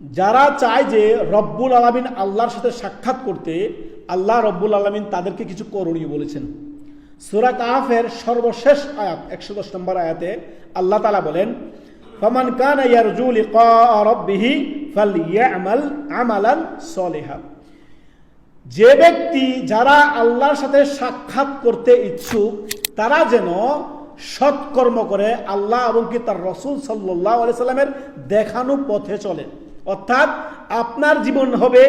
যারা চায় যে রব্বুল আলামিন আল্লাহর সাথে সাক্ষাৎ করতে, আল্লাহ রব্বুল আলামিন তাদেরকে কিছু করণীয় বলেছেন। সূরা কাহফের সর্বশেষ আয়াত 110 নম্বর আয়াতে আল্লাহ তাআলা বলেন, ফামান কানা ইয়ারজু লিকা রাব্বিহি ফালইয়ামাল আমালান সলিহা। যে ব্যক্তি যারা আল্লাহর সাথে সাক্ষাৎ করতে ইচ্ছুক তারা যেন সৎকর্ম করে আল্লাহ এবং কি তার রাসূল সাল্লাল্লাহু আলাইহি সাল্লামের দেখানো পথে চলে। অর্থাৎ আপনার জীবন হবে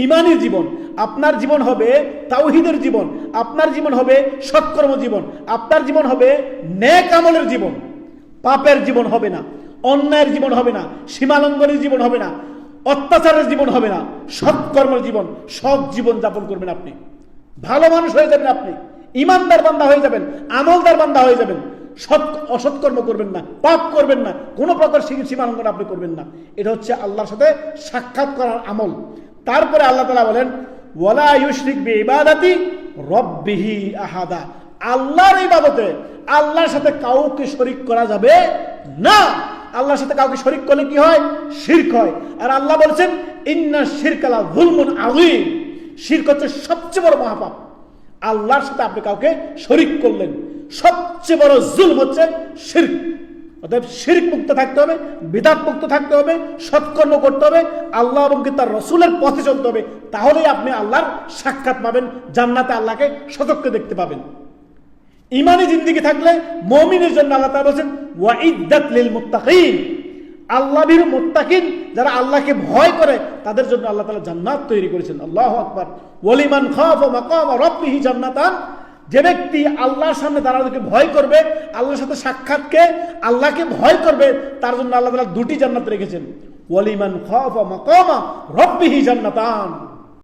ঈমানী জীবন, আপনার জীবন হবে তাওহীদের জীবন, আপনার জীবন হবে সৎকর্ম জীবন, আপনার জীবন হবে নেক আমলের জীবন। পাপের জীবন হবে না, অন্যায়ের জীবন হবে না, সীমালঙ্ঘনের জীবন হবে না, অত্যাচারের জীবন হবে না, সৎকর্মের জীবন, সৎ জীবন যাপন করবেন আপনি, ভালো মানুষ হয়ে যাবেন আপনি, ইমানদার বান্দা হয়ে যাবেন, আমলদার বান্দা হয়ে যাবেন। অসৎকর্ম করবেন না, পাপ করবেন না, কোনো প্রকার সীমালঙ্ঘন আপনি করবেন না। এটা হচ্ছে আল্লাহর সাথে সাক্ষাৎ করার আমল। তারপরে আল্লাহ তাআলা বলেন, ওয়ালা ইউশরিক বিইবাদাতি রাব্বিহি আহাদা। আল্লাহর ইবাদতে আল্লাহর সাথে কাউকে শরীক করা যাবে না। আল্লাহর সাথে কাউকে শরীক করলে কি হয়? শিরক হয়। আর আল্লাহ বলেছেন, ইন্না শিরকা লা যুলমুন আযীম। শিরক হচ্ছে সবচেয়ে বড় মহাপাপ। আল্লাহর সাথে আপনি কাউকে শরীক করলেন, সবচেয়ে বড় জুলম হচ্ছে শিরক। অতএব শিরক মুক্ত থাকতে হবে, বিদআত মুক্ত থাকতে হবে, সৎকর্ম করতে হবে, আল্লাহ এবং তার রাসূলের পথে চলতে হবে। তাহলেই আপনি আল্লাহর সাক্ষাৎ পাবেন, জান্নাতে আল্লাহকে সচক্ষে দেখতে পাবেন। ঈমানী জিন্দেগি থাকলে মুমিনের জন্য আল্লাহ তাআলা বলেন, ওয়াইদ্দাত লিল মুত্তাকিন। আল্লাহ ভীরু মুত্তাকিন যারা আল্লাহকে ভয় করে তাদের জন্য আল্লাহ তাআলা জান্নাত তৈরি করেছেন। আল্লাহু আকবার। ওয়ালিমান খাফা মাকামা রাব্বিহি জান্নাতান। যে ব্যক্তি আল্লাহর সামনে দাঁড়ানোকে ভয় করবে, আল্লাহর সাথে সাক্ষাৎকে, আল্লাহকে ভয় করবে, তার জন্য আল্লাহ তাআলা দুটি জান্নাত রেখেছেন। ওয়ালিমান খাফা মাকামা রাব্বিহি জান্নাতান।